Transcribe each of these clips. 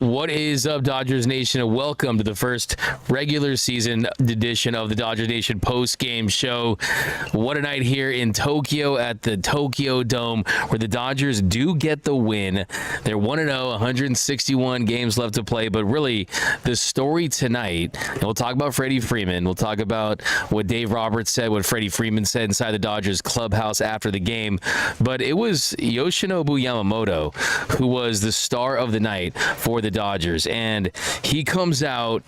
What is up, Dodgers Nation, and welcome to the first regular season edition of the Dodgers Nation post-game show. What a night here in Tokyo at the Tokyo Dome, where the Dodgers do get the win. They're 1-0, 161 games left to play, but really, the story tonight, and we'll talk about Freddie Freeman, we'll talk about what Dave Roberts said, what Freddie Freeman said inside the Dodgers clubhouse after the game, but it was Yoshinobu Yamamoto who was the star of the night for the Dodgers, and he comes out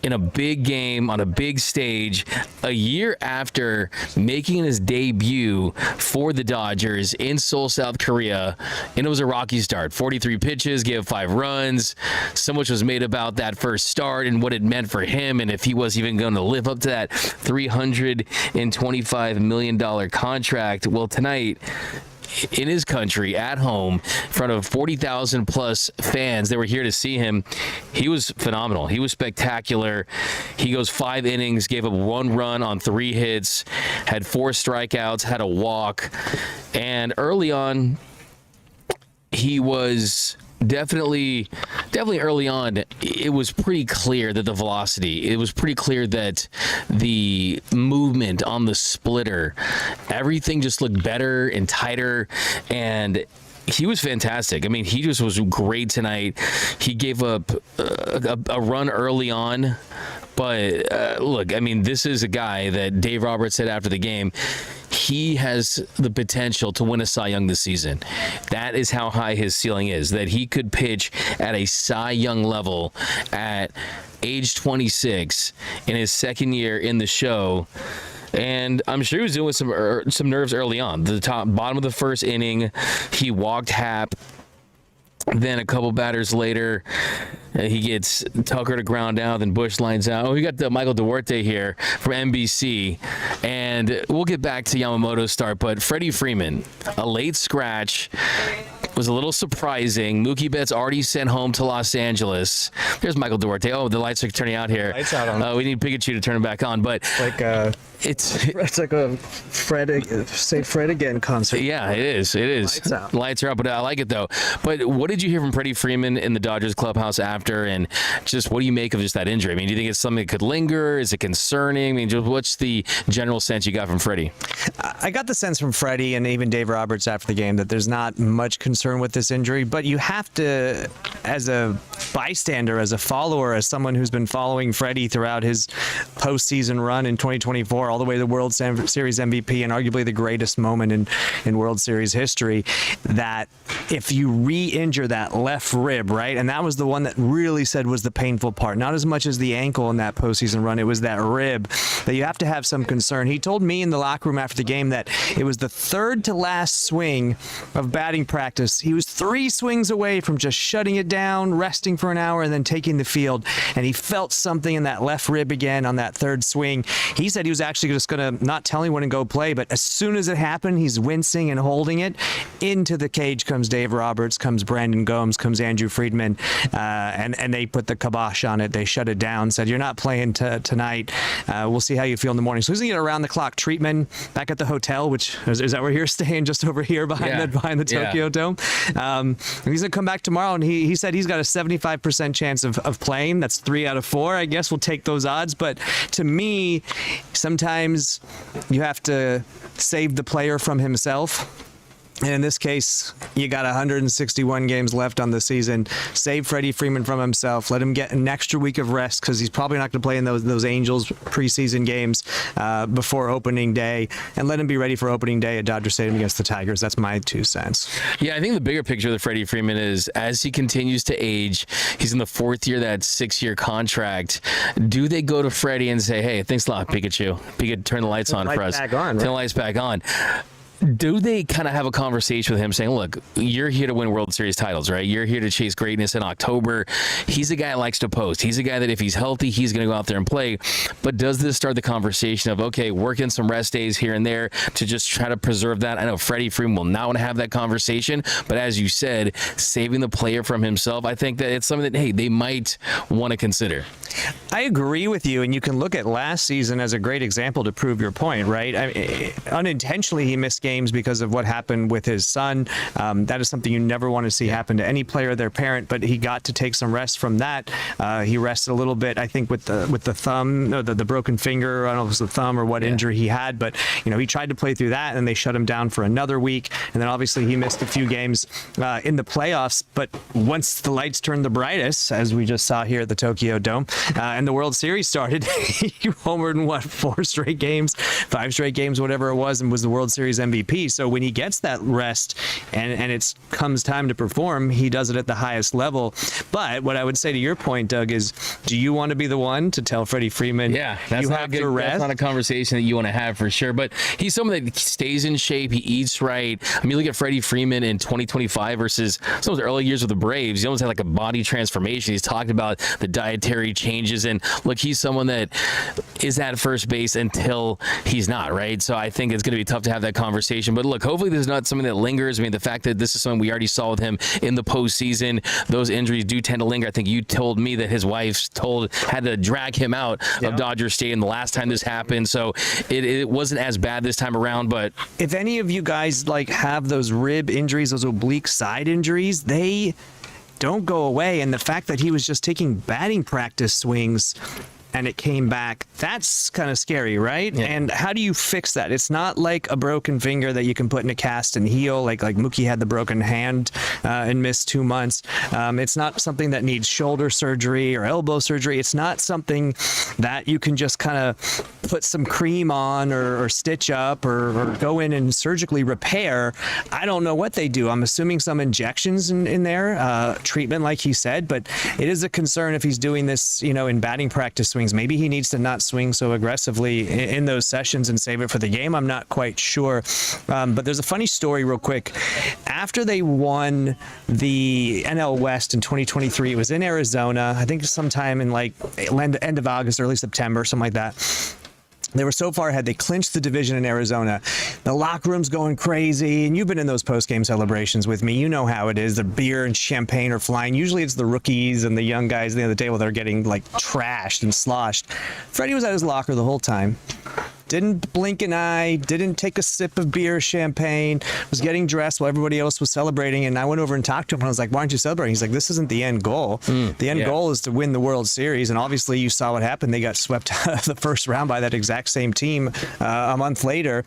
in a big game on a big stage a year after making his debut for the Dodgers in Seoul, South Korea, and it was a rocky start. 43 pitches, gave 5 runs. So much was made about that first start and what it meant for him, and if he was even going to live up to that $325 million contract. Well, tonight, in his country, at home, in front of 40,000 plus fans that were here to see him, he was phenomenal. He was spectacular. He goes 5 innings, gave up 1 run on 3 hits, had 4 strikeouts, had a walk, and early on, he was definitely early on, it was pretty clear that the velocity, it was pretty clear that the movement on the splitter, everything just looked better and tighter, and he was fantastic. I mean, he just was great tonight. He gave up a run early on, but look, I mean, this is a guy that Dave Roberts said after the game, he has the potential to win a Cy Young this season. That is how high his ceiling is, that he could pitch at a Cy Young level at age 26 in his second year in the show. And I'm sure he was dealing with some nerves early on. The bottom of the first inning, he walked Happ. Then a couple batters later, he gets Tucker to ground out, then Bush lines out. Oh, we got the Michael Duarte here from NBC. And we'll get back to Yamamoto's start, but Freddie Freeman, a late scratch, was a little surprising. Mookie Betts already sent home to Los Angeles. There's Michael Duarte. Oh, the lights are turning out here. Lights out on. We need Pikachu to turn it back on, but it's like a Say Fred Again concert. Yeah, it is. Lights out. Lights are up, but I like it though. But what did you hear from Freddie Freeman in the Dodgers clubhouse after, and just what do you make of just that injury? I mean, do you think it's something that could linger? Is it concerning? I mean, just what's the general sense you got from Freddie? I got the sense from Freddie and even Dave Roberts after the game that there's not much concern with this injury, but you have to, as a bystander, as a follower, as someone who's been following Freddie throughout his postseason run in 2024, all the way to the World Series MVP and arguably the greatest moment in World Series history, that if you re-injure that left rib, right, and that was the one that really said was the painful part, not as much as the ankle in that postseason run, it was that rib, that you have to have some concern. He told me in the locker room after the game that it was the third to last swing of batting practice. He was 3 swings away from just shutting it down, resting for an hour, and then taking the field, and he felt something in that left rib again on that third swing. He said he was actually just going to not tell anyone and go play, but as soon as it happened, he's wincing and holding it. Into the cage comes Dave Roberts, comes Brandon Gomes, comes Andrew Friedman, and they put the kibosh on it. They shut it down, said, you're not playing tonight. We'll see how you feel in the morning. So he's going to get around-the-clock treatment back at the hotel, which is that where you're staying, just over here behind the Tokyo Dome? He's going to come back tomorrow, and he said he's got a 75% chance of playing. That's 3 out of 4. I guess we'll take those odds. But to me, sometimes you have to save the player from himself. And in this case, you got 161 games left on the season. Save Freddie Freeman from himself. Let him get an extra week of rest, because he's probably not going to play in those Angels preseason games before opening day. And let him be ready for opening day at Dodger Stadium against the Tigers. That's my 2 cents. Yeah, I think the bigger picture of Freddie Freeman is, as he continues to age, he's in the 4th year of that 6-year contract. Do they go to Freddie and say, hey, thanks a lot, Pikachu. Pikachu, turn the lights on for us. Turn the lights back on. Do they kind of have a conversation with him saying, look, you're here to win World Series titles, right? You're here to chase greatness in October. He's a guy that likes to post. He's a guy that if he's healthy, he's going to go out there and play. But does this start the conversation of, okay, working some rest days here and there to just try to preserve that? I know Freddie Freeman will not want to have that conversation, but as you said, saving the player from himself, I think that it's something that, hey, they might want to consider. I agree with you, and you can look at last season as a great example to prove your point, right? Unintentionally, he missed games because of what happened with his son. That is something you never want to see happen to any player, their parent, but he got to take some rest from that. He rested a little bit, I think, with the thumb, no, the broken finger. I don't know if it was the thumb or what injury he had, but he tried to play through that, and they shut him down for another week. And then obviously he missed a few games in the playoffs. But once the lights turned the brightest, as we just saw here at the Tokyo Dome, and the World Series started, he homered in 5 straight games, whatever it was, and was the World Series MVP. So when he gets that rest and it comes time to perform, he does it at the highest level. But what I would say to your point, Doug, is do you want to be the one to tell Freddie Freeman, that's not a conversation that you want to have for sure. But he's someone that stays in shape. He eats right. I mean, look at Freddie Freeman in 2025 versus some of the early years with the Braves. He almost had like a body transformation. He's talked about the dietary changes. And look, he's someone that is at first base until he's not, right? So I think it's going to be tough to have that conversation. But look, hopefully this is not something that lingers. I mean, the fact that this is something we already saw with him in the postseason, those injuries do tend to linger. I think you told me that his wife had to drag him out of Dodger Stadium the last time this happened. So it wasn't as bad this time around. But if any of you guys have those rib injuries, those oblique side injuries, they don't go away. And the fact that he was just taking batting practice swings and it came back, that's kind of scary, right? Yeah. And how do you fix that? It's not like a broken finger that you can put in a cast and heal, like Mookie had the broken hand and missed 2 months. It's not something that needs shoulder surgery or elbow surgery. It's not something that you can just kind of put some cream on or stitch up or go in and surgically repair. I don't know what they do. I'm assuming some injections in there, treatment like he said, but it is a concern if he's doing this, in batting practice swings. Maybe he needs to not swing so aggressively in those sessions and save it for the game. I'm not quite sure. But there's a funny story real quick. After they won the NL West in 2023, it was in Arizona, I think sometime in end of August, early September, something like that. They were so far ahead, they clinched the division in Arizona. The locker room's going crazy, and you've been in those post-game celebrations with me. You know how it is. The beer and champagne are flying. Usually it's the rookies and the young guys at the end of the table that are getting trashed and sloshed. Freddie was at his locker the whole time. Didn't blink an eye, didn't take a sip of beer, champagne, was getting dressed while everybody else was celebrating. And I went over and talked to him, and I was like, why aren't you celebrating? He's like, this isn't the end goal. The end goal is to win the World Series. And obviously you saw what happened. They got swept out of the first round by that exact same team a month later.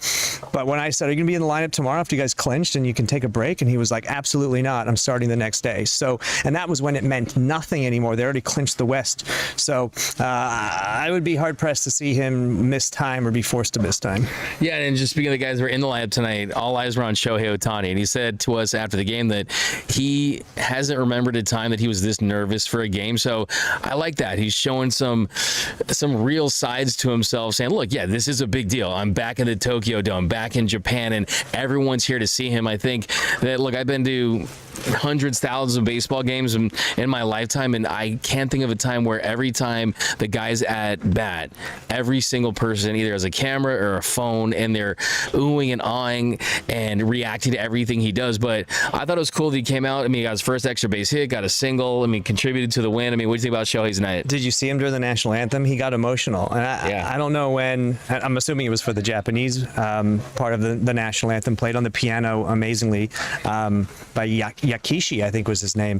But when I said, are you going to be in the lineup tomorrow after you guys clinched and you can take a break? And he was like, absolutely not. I'm starting the next day. So, and that was when it meant nothing anymore. They already clinched the West. So I would be hard pressed to see him miss time or be forced to miss time. Yeah, and just speaking of the guys who were in the lineup tonight, all eyes were on Shohei Otani, and he said to us after the game that he hasn't remembered a time that he was this nervous for a game. So I like that. He's showing some real sides to himself, saying, look, yeah, this is a big deal. I'm back in the Tokyo Dome, back in Japan, and everyone's here to see him. I think that, look, I've been to hundreds, thousands of baseball games in my lifetime, and I can't think of a time where every time the guy's at bat, every single person either has a camera or a phone, and they're oohing and awing and reacting to everything he does. But I thought it was cool that he came out. I mean, he got his first extra base hit, got a single. I mean, contributed to the win. I mean, what do you think about Shohei's night? Did you see him during the national anthem? He got emotional. And I don't know when. I'm assuming it was for the Japanese part of the national anthem, played on the piano amazingly by Yakishi, I think was his name.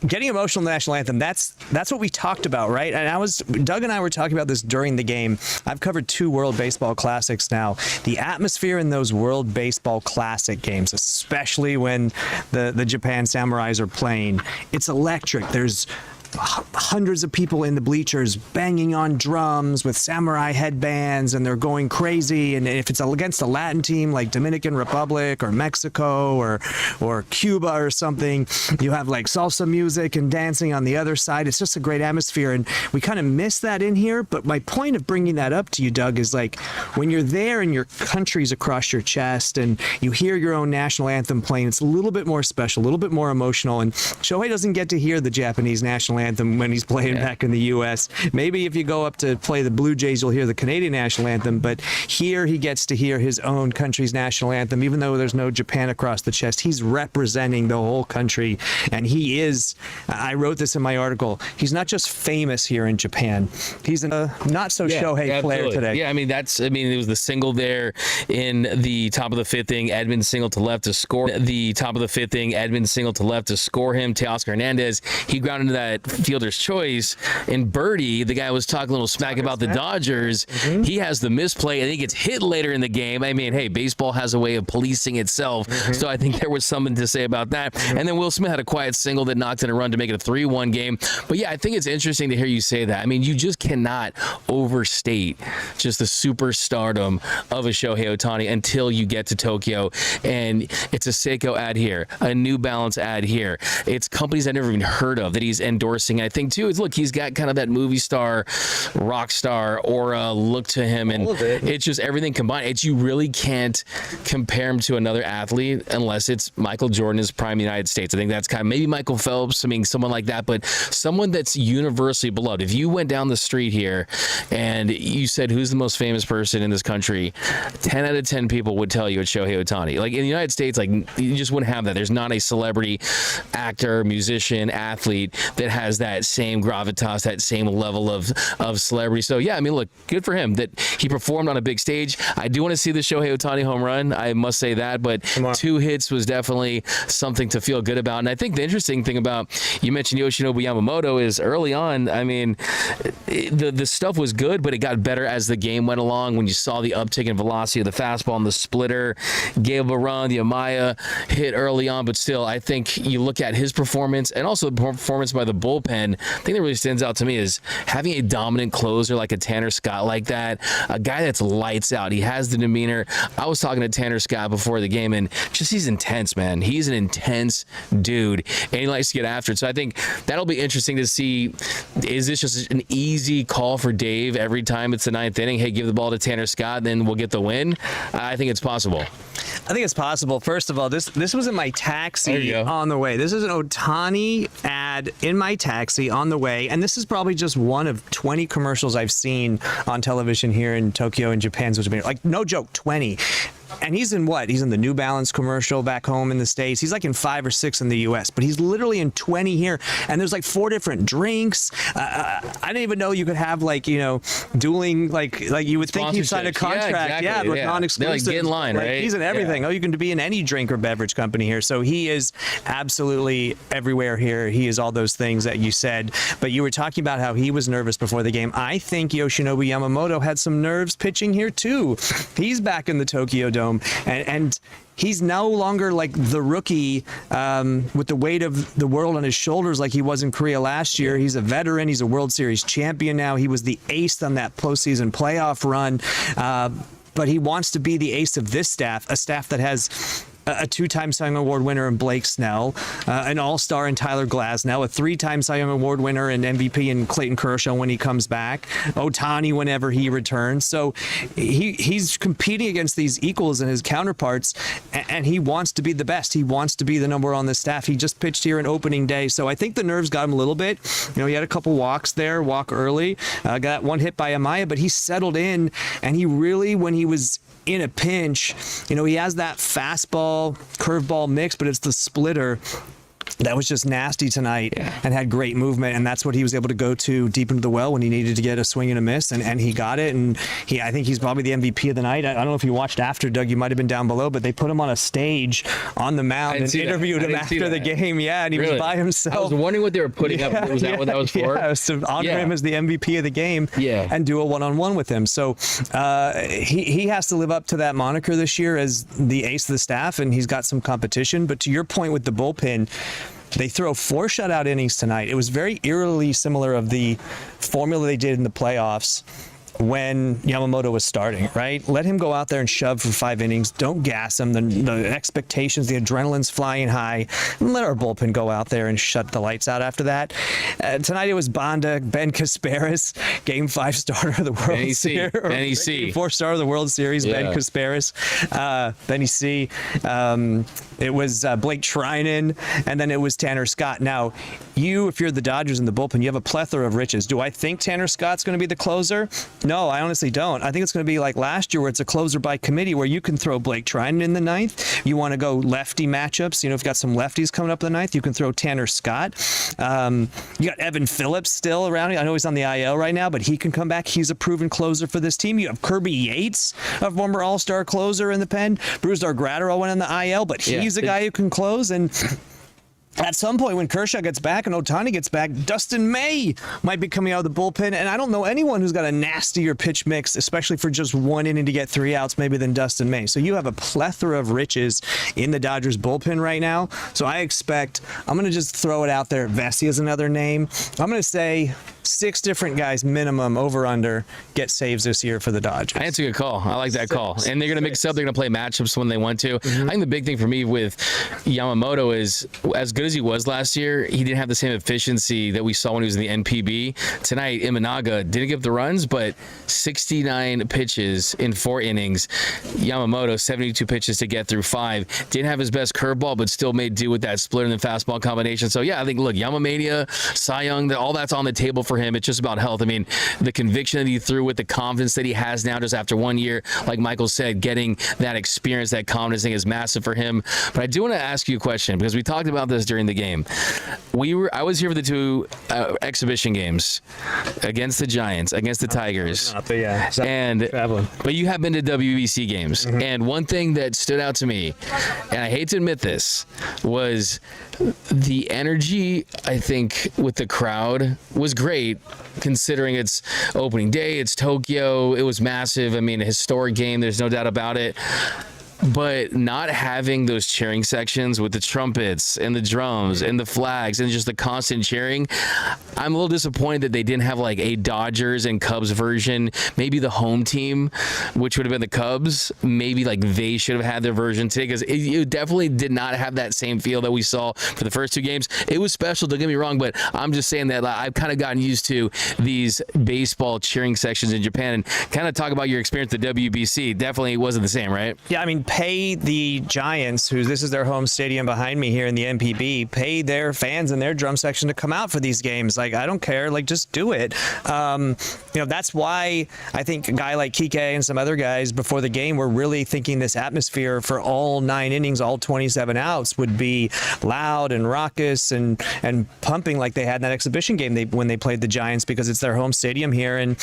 Getting emotional in the national anthem, that's what we talked about, right? And Doug and I were talking about this during the game. I've covered 2 World Baseball Classics now. The atmosphere in those World Baseball Classic games, especially when the Japan Samurais are playing, it's electric. There's hundreds of people in the bleachers banging on drums with samurai headbands, and they're going crazy. And if it's against a Latin team like Dominican Republic or Mexico or Cuba or something, you have salsa music and dancing on the other side. It's just a great atmosphere, and we kind of miss that in here. But my point of bringing that up to you, Doug, is when you're there and your country's across your chest and you hear your own national anthem playing, it's a little bit more special, a little bit more emotional. And Shohei doesn't get to hear the Japanese national anthem anthem when he's playing back in the U.S. Maybe if you go up to play the Blue Jays, you'll hear the Canadian national anthem, but here he gets to hear his own country's national anthem, even though there's no Japan across the chest. He's representing the whole country, and he is, I wrote this in my article, he's not just famous here in Japan, he's a not-so-Shohei player today. Yeah, it was the single there in the top of the fifth inning, Edmonds single to left to score him. Teoscar Hernandez, he grounded into that fielder's choice, and Birdie, the guy was talking a little smack about the Dodgers, he has the misplay, and he gets hit later in the game. I mean, hey, baseball has a way of policing itself, so I think there was something to say about that. And then Will Smith had a quiet single that knocked in a run to make it a 3-1 game. But yeah, I think it's interesting to hear you say that. I mean, you just cannot overstate just the superstardom of a Shohei Otani until you get to Tokyo, and it's a Seiko ad here, a New Balance ad here. It's companies I've never even heard of that he's endorsing. I think too is, look, he's got kind of that movie star, rock star aura look to him, and it's just everything combined. You really can't compare him to another athlete unless it's Michael Jordan's prime United States. I think that's kind of maybe Michael Phelps. I mean, someone like that, but someone that's universally beloved. If you went down the street here and you said, who's the most famous person in this country, 10 out of 10 people would tell you it's Shohei Otani. Like in the United States, like you just wouldn't have that. There's not a celebrity, actor, musician, athlete that has that same gravitas, that same level of celebrity. So yeah, I mean, look, good for him that he performed on a big stage. I do want to see the Shohei Otani home run. I must say that, but 2 hits was definitely something to feel good about. And I think the interesting thing about, you mentioned Yoshinobu Yamamoto, is early on, I mean, the stuff was good, but it got better as the game went along. When you saw the uptick in velocity of the fastball and the splitter, gave a run, the Amaya hit early on, but still, I think you look at his performance and also the performance by the bullpen. The thing that really stands out to me is having a dominant closer like a Tanner Scott like that, a guy that's lights out. He has the demeanor. I was talking to Tanner Scott before the game, and just he's intense, man. He's an intense dude, and he likes to get after it. So I think that'll be interesting to see. Is this just an easy call for Dave every time it's the 9th inning? Hey, give the ball to Tanner Scott, then we'll get the win. I think it's possible. I think it's possible. First of all, this was in my taxi on the way. This is an Ohtani ad in my taxi on the way, and this is probably just one of 20 commercials I've seen on television here in Tokyo and Japan. Like, no joke, 20. And he's in what? He's in the New Balance commercial back home in the States. He's like in 5 or 6 in the U.S., but he's literally in 20 here. And there's like 4 different drinks. I didn't even know you could have dueling, like you would think he'd sign a contract. Yeah, but non-exclusive. They're like, get in line, right? He's in everything. You can be in any drink or beverage company here. So he is absolutely everywhere here. He is all those things that you said. But you were talking about how he was nervous before the game. I think Yoshinobu Yamamoto had some nerves pitching here too. He's back in the Tokyo Dome. And he's no longer like the rookie with the weight of the world on his shoulders like he was in Korea last year. He's a veteran. He's a World Series champion now. He was the ace on that postseason playoff run. But he wants to be the ace of this staff, a staff that has a 2-time Cy Young Award winner in Blake Snell, an all-star in Tyler Glasnow, a 3-time Cy Young Award winner and MVP in Clayton Kershaw when he comes back, Ohtani whenever he returns. So he's competing against these equals and his counterparts, and he wants to be the best. He wants to be the number one on the staff. He just pitched here in opening day, so I think the nerves got him a little bit. He had a couple walks there, walk early, got 1 hit by Amaya, but he settled in, and he really, when he was in a pinch, he has that fastball, curveball mix, but it's the splitter that was just nasty tonight and had great movement, and that's what he was able to go to deep into the well when he needed to get a swing and a miss, and he got it, and I think he's probably the MVP of the night. I don't know if you watched after, Doug, you might have been down below, but they put him on a stage on the mound and interviewed him after the game, and he was by himself. I was wondering what they were putting up. Was that what that was for? Yeah, to honor him as the MVP of the game and do a one-on-one with him. So he has to live up to that moniker this year as the ace of the staff, and he's got some competition. But to your point with the bullpen, they throw 4 shutout innings tonight. It was very eerily similar of the formula they did in the playoffs. when Yamamoto was starting, right? Let him go out there and shove for 5 innings. Don't gas him. The expectations, the adrenaline's flying high. And let our bullpen go out there and shut the lights out after that. Tonight it was Bonda, Ben Kasparis, Game 5 starter of the World Series. Benny C. Game 4 starter of the World Series, Ben Kasparis. Benny C. It was Blake Treinen, and then it was Tanner Scott. Now, if you're the Dodgers in the bullpen, you have a plethora of riches. Do I think Tanner Scott's going to be the closer? No, I honestly don't. I think it's going to be like last year where it's a closer by committee where you can throw Blake Treinen in the ninth. You want to go lefty matchups. If you've got some lefties coming up in the ninth, you can throw Tanner Scott. You got Evan Phillips still around. I know he's on the IL right now, but he can come back. He's a proven closer for this team. You have Kirby Yates, a former All-Star closer in the pen. Brusdar Graterol went on the IL, but he's a guy who can close. And at some point when Kershaw gets back and Ohtani gets back, Dustin May might be coming out of the bullpen. And I don't know anyone who's got a nastier pitch mix, especially for just 1 inning to get 3 outs, maybe than Dustin May. So you have a plethora of riches in the Dodgers bullpen right now. So I expect, I'm going to just throw it out there. Vesey is another name. I'm going to say 6 different guys minimum over under get saves this year for the Dodgers. That's a good call. I like that call. And they're going to mix up. They're going to play matchups when they want to. I think the big thing for me with Yamamoto is, as good as he was last year, he didn't have the same efficiency that we saw when he was in the NPB. Tonight, Imanaga didn't give the runs, but 69 pitches in 4 innings. Yamamoto, 72 pitches to get through 5. Didn't have his best curveball, but still made do with that splitter and the fastball combination. So, yeah, I think, look, Yamamania, Cy Young, all that's on the table for him. It's just about health. I mean, the conviction that he threw with the confidence that he has now just after 1 year, like Michael said, getting that experience, that confidence thing is massive for him. But I do want to ask you a question because we talked about this during the game. I was here for the 2 exhibition games against the Giants, against the Tigers. But you have been to WBC games. And one thing that stood out to me, and I hate to admit this, was the energy, I think, with the crowd was great, considering it's opening day, it's Tokyo, it was massive. I mean, a historic game, there's no doubt about it. But not having those cheering sections with the trumpets and the drums and the flags and just the constant cheering, I'm a little disappointed that they didn't have like a Dodgers and Cubs version. Maybe the home team, which would have been the Cubs, maybe like they should have had their version today, because it definitely did not have that same feel that we saw for the first 2 games. It was special, don't get me wrong, but I'm just saying that I've kind of gotten used to these baseball cheering sections in Japan. And kind of talk about your experience at the WBC. Definitely wasn't the same, right? Yeah, I mean, pay the Giants, this is their home stadium behind me here in the NPB, pay their fans and their drum section to come out for these games. Like, I don't care. Like, just do it. That's why I think a guy like Kike and some other guys before the game were really thinking this atmosphere for all 9 innings, all 27 outs would be loud and raucous and pumping like they had in that exhibition game when they played the Giants, because it's their home stadium here. And,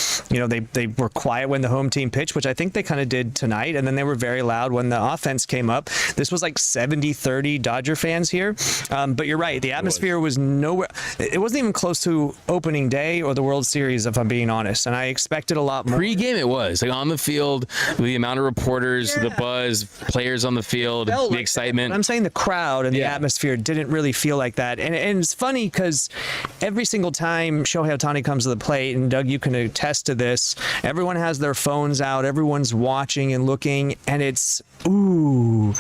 they were quiet when the home team pitched, which I think they kind of did tonight. And then they were very loud when the offense came up. This was like 70-30 Dodger fans here. But you're right. The atmosphere was nowhere. It wasn't even close to opening day or the World Series, if I'm being honest. And I expected a lot more. Pre-game it was. Like on the field, with the amount of reporters, the buzz, players on the field, the excitement. I'm saying the crowd and the atmosphere didn't really feel like that. And it's funny because every single time Shohei Otani comes to the plate, and Doug, you can attest to this, everyone has their phones out, everyone's watching and looking, and it's ooh,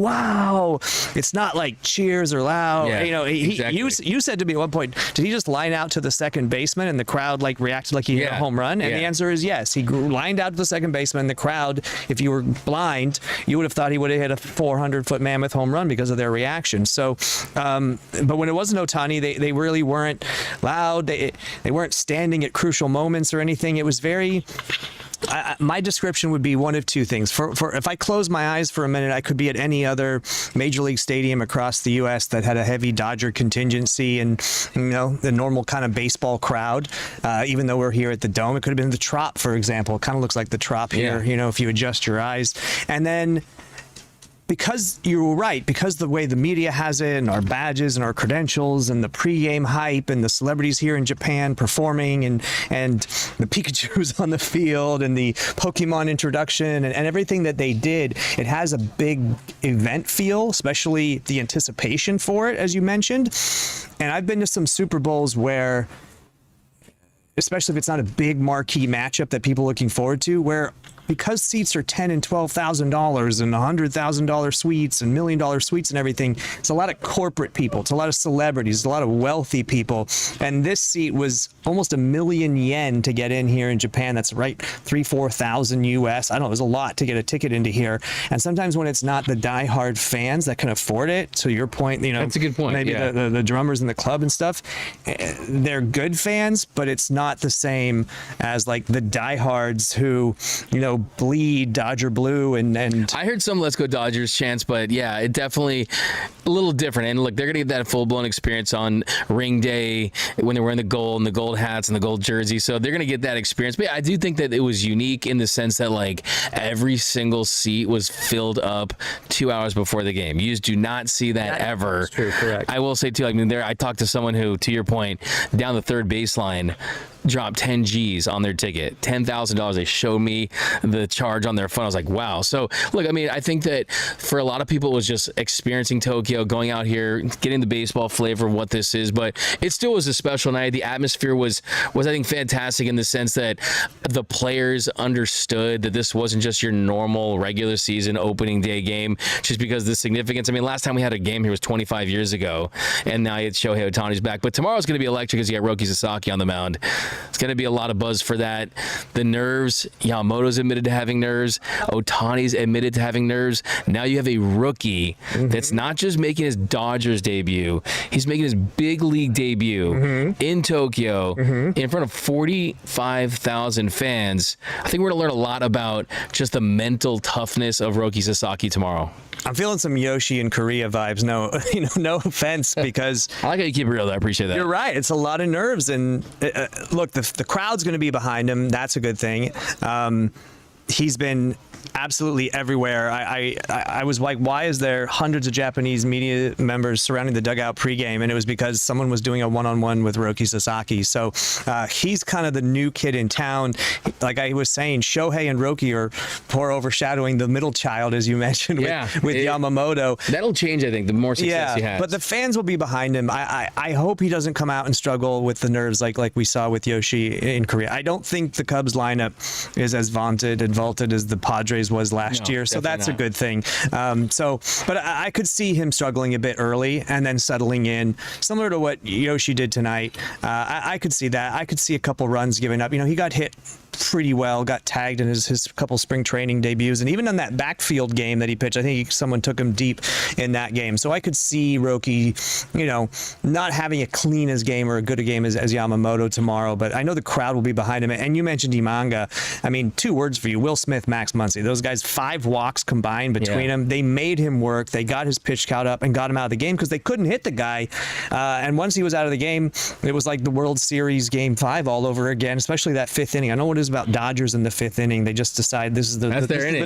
wow. It's not like cheers or loud. Yeah, exactly. You said to me at one point, did he just line out to the second baseman and the crowd like reacted like he hit a home run? And the answer is yes. He lined out to the second baseman. The crowd, if you were blind, you would have thought he would have hit a 400-foot mammoth home run because of their reaction. So, but when it wasn't Ohtani, they really weren't loud. They weren't standing at crucial moments or anything. It was very... my description would be one of 2 things. For if I close my eyes for a minute, I could be at any other major league stadium across the U.S. that had a heavy Dodger contingency and the normal kind of baseball crowd. Even though we're here at the Dome, it could have been the Trop, for example. It kind of looks like the Trop here. If you adjust your eyes, and then. Because you're right, because the way the media has it and our badges and our credentials and the pregame hype and the celebrities here in Japan performing and the Pikachus on the field and the Pokemon introduction and everything that they did, it has a big event feel, especially the anticipation for it, as you mentioned. And I've been to some Super Bowls where especially if it's not a big marquee matchup that people are looking forward to, where because seats are $10,000 and $12,000 and $100,000 suites and $1 million suites and everything, it's a lot of corporate people, it's a lot of celebrities, it's a lot of wealthy people. And this seat was almost $1 million yen to get in here in Japan. That's right, 3,000-4,000 US. I don't know, there's a lot to get a ticket into here. And sometimes when it's not the diehard fans that can afford it, to your point, that's a good point. Maybe the drummers in the club and stuff, they're good fans, but it's not the same as like the diehards who, bleed Dodger blue and I heard some "Let's Go Dodgers" chants, but yeah, it definitely a little different. And look, they're gonna get that full-blown experience on ring day when they're wearing the gold hats and the gold jersey, so they're gonna get that experience. But yeah, I do think that it was unique in the sense that like every single seat was filled up 2 hours before the game. You just do not see that ever. That's true, correct. I will say too, I talked to someone who, to your point, down the third baseline, dropped 10 G's on their ticket, $10,000. They showed me the charge on their phone. I was like, wow. So look, I think that for a lot of people, it was just experiencing Tokyo, going out here, getting the baseball flavor of what this is. But it still was a special night. The atmosphere was I think fantastic in the sense that the players understood that this wasn't just your normal regular season opening day game, just because of the significance. Last time we had a game here was 25 years ago, and now it's Shohei Otani's back. But tomorrow's going to be electric because you got Roki Sasaki on the mound. It's going to be a lot of buzz for that. The nerves, Yamamoto's admitted to having nerves. Ohtani's admitted to having nerves. Now you have a rookie that's not just making his Dodgers debut. He's making his big league debut in Tokyo in front of 45,000 fans. I think we're going to learn a lot about just the mental toughness of Roki Sasaki tomorrow. I'm feeling some Yoshi in Korea vibes. No offense, because I like how you keep it real, though. I appreciate that. You're right. It's a lot of nerves, and look, the crowd's going to be behind him. That's a good thing. He's been absolutely everywhere. I was like, why is there hundreds of Japanese media members surrounding the dugout pregame? And it was because someone was doing a one-on-one with Roki Sasaki. So he's kind of the new kid in town. Like I was saying, Shohei and Roki are poor overshadowing the middle child, as you mentioned, with Yamamoto. That'll change, I think, the more success he has. But the fans will be behind him. I hope he doesn't come out and struggle with the nerves like we saw with Yoshi in Korea. I don't think the Cubs lineup is as vaunted as the Padres was last year, so that's a good thing. But I could see him struggling a bit early and then settling in, similar to what Yoshi did tonight. I could see that. I could see a couple runs giving up. He got hit pretty well, got tagged in his couple spring training debuts, and even on that backfield game that he pitched, I think someone took him deep in that game. So I could see Roki, not having a clean as game or a good a game as Yamamoto tomorrow, but I know the crowd will be behind him. And you mentioned Imanga. 2 words for you: Will Smith, Max Muncy. Those guys, 5 walks combined between them. They made him work. They got his pitch count up and got him out of the game because they couldn't hit the guy. And once he was out of the game, it was like the World Series Game 5 all over again, especially that 5th inning. I know what it is about Dodgers in the 5th inning. They just decide this is the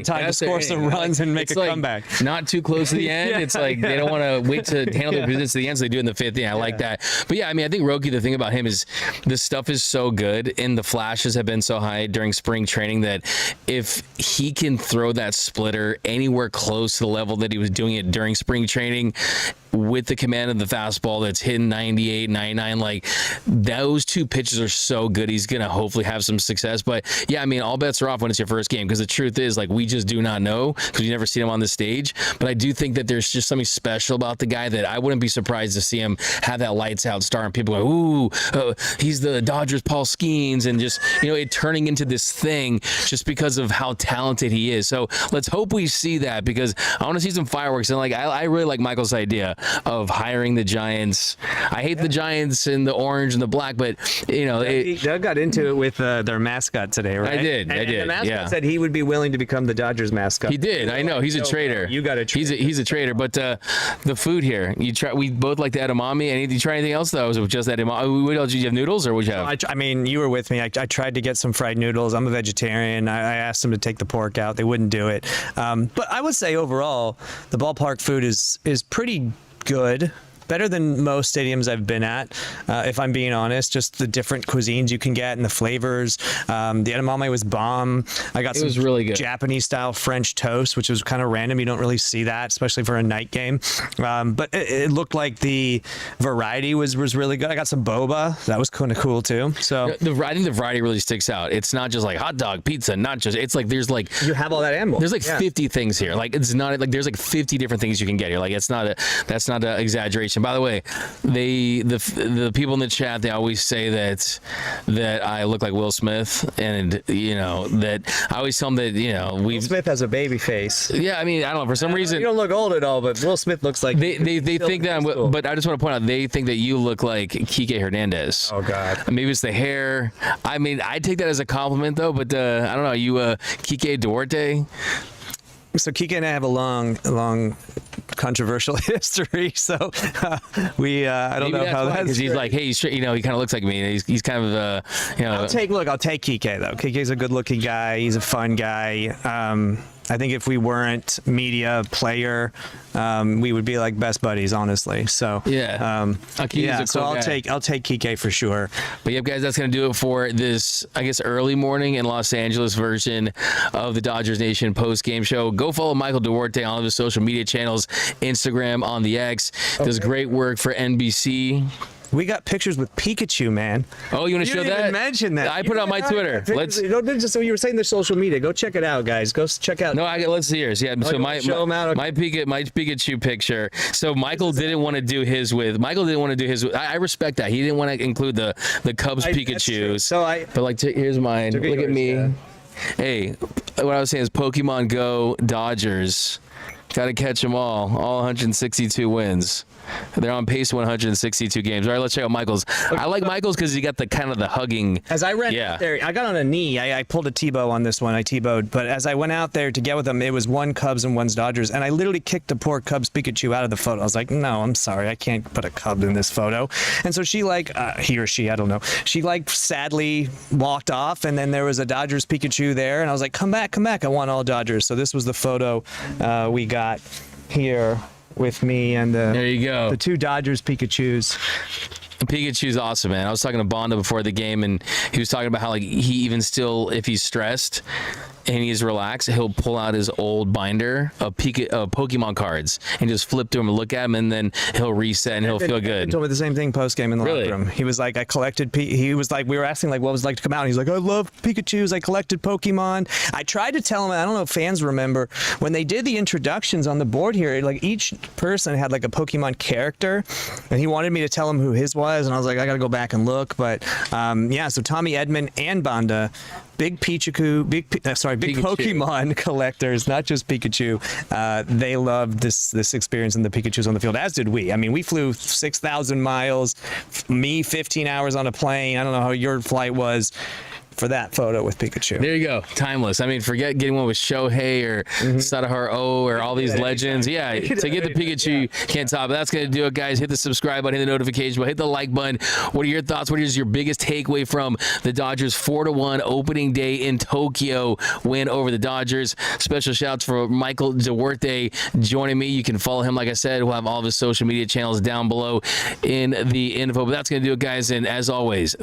time to score some runs and make a comeback. Not too close to the end. It's like they don't want to wait to handle their business to the end, so they do it in the 5th inning. I like that. But I think Roki, the thing about him is the stuff is so good and the flashes have been so high during spring training that if he can throw that splitter anywhere close to the level that he was doing it during spring training, with the command of the fastball that's hitting 98, 99, like those 2 pitches are so good. He's going to hopefully have some success. But all bets are off when it's your first game, because the truth is, like, we just do not know because you've never seen him on the stage. But I do think that there's just something special about the guy that I wouldn't be surprised to see him have that lights out start and people go, ooh, he's the Dodgers Paul Skeens, and just, it turning into this thing just because of how talented he is. So let's hope we see that, because I want to see some fireworks. And I really like Michael's idea of hiring the Giants. I hate the Giants in the orange and the black, but Doug got into it with their mascot today, right? I did. And the mascot said he would be willing to become the Dodgers mascot. He did. I know. He's a traitor. You got a traitor. He's a traitor. But the food here, we both like the edamame. Did you try anything else though? Was it just edamame? What else did you have? Noodles or what you have? You were with me. I tried to get some fried noodles. I'm a vegetarian. I asked them to take the pork out. They wouldn't do it. But I would say overall, the ballpark food is pretty good. better than most stadiums I've been at, if I'm being honest. Just the different cuisines you can get and the flavors. The edamame was bomb. I got some really good Japanese style French toast, which was kind of random. You don't really see that, especially for a night game. But it looked like the variety was really good. I got some boba. That was kind of cool too. So I think the variety really sticks out. It's not just like hot dog, pizza, nachos. It's like there's like you have all that animal. There's like 50 things here. Like it's not like there's like 50 different things you can get here. Like that's not an exaggeration. By the way, the people in the chat, they always say that I look like Will Smith, and you know that I always tell them that Will Smith has a baby face. Yeah, I mean I don't know, for some reason you don't look old at all, but Will Smith looks like they think that cool. But I just want to point out they think that you look like Kike Hernandez. Oh God. Maybe it's the hair. I mean, I take that as a compliment though, but I don't know. You Kike Duarte. So Kike and I have a long controversial history. So I don't know how that's because he's like, hey, he kind of looks like me. He's kind of I'll take Kike though. Kike's a good-looking guy. He's a fun guy. I think if we weren't media player, we would be like best buddies, honestly. So yeah, so I'll take Kike for sure. But yep, guys, that's gonna do it for this, I guess, early morning in Los Angeles version of the Dodgers Nation post game show. Go follow Michael Duarte on all of his social media channels, Instagram, on the X. Does great work for NBC. We got pictures with Pikachu, man. Oh, you want to show that? You didn't even mention that. I put it on my Twitter. So you were saying the social media. Go check it out, guys. Go check out. No, let's see yours. Yeah. So my Pikachu picture. So Michael didn't want to do his with. I respect that. He didn't want to include the Cubs Pikachu. But here's mine. Look at me. Yeah. Hey, what I was saying is Pokemon Go Dodgers. Got to catch them all 162 wins. They're on pace to 162 games. All right, let's check out Michael's. I like Michael's because he got the kind of the hugging. As I ran out there, I got on a knee. I pulled a T-bow on this one. I T-bowed. But as I went out there to get with them, it was one Cubs and one's Dodgers. And I literally kicked the poor Cubs Pikachu out of the photo. I was like, no, I'm sorry. I can't put a Cub in this photo. And so she he or she, I don't know. She sadly walked off. And then there was a Dodgers Pikachu there. And I was like, come back. I want all Dodgers. So this was the photo we got here with me and there you go, the two Dodgers Pikachus. Pikachu's awesome, man. I was talking to Bonda before the game, and he was talking about how he even still, if he's stressed and he's relaxed, he'll pull out his old binder of Pokemon cards and just flip through them and look at them, and then he'll reset and he'll feel good. He told me the same thing post game in the locker room. He was like, I collected. He was like, we were asking what it was like to come out. And he's like, I love Pikachus. I collected Pokemon. I tried to tell him. I don't know if fans remember when they did the introductions on the board here. Like each person had like a Pokemon character, and he wanted me to tell him who his was. And I was like, I got to go back and look. But so Tommy Edman and Bonda, big Pokemon collectors, not just Pikachu. They loved this experience and the Pikachus on the field, as did we. I mean, we flew 6,000 miles, me 15 hours on a plane. I don't know how your flight was for that photo with Pikachu. There you go. Timeless. I mean, forget getting one with Shohei or Sadahar O or all these legends. Yeah, to get the Pikachu, can't top. That's going to do it, guys. Hit the subscribe button, hit the notification button, hit the like button. What are your thoughts? What is your biggest takeaway from the Dodgers 4-1 opening day in Tokyo win over the Dodgers? Special shouts for Michael Duarte joining me. You can follow him, like I said. We'll have all of his social media channels down below in the info. But that's going to do it, guys. And as always,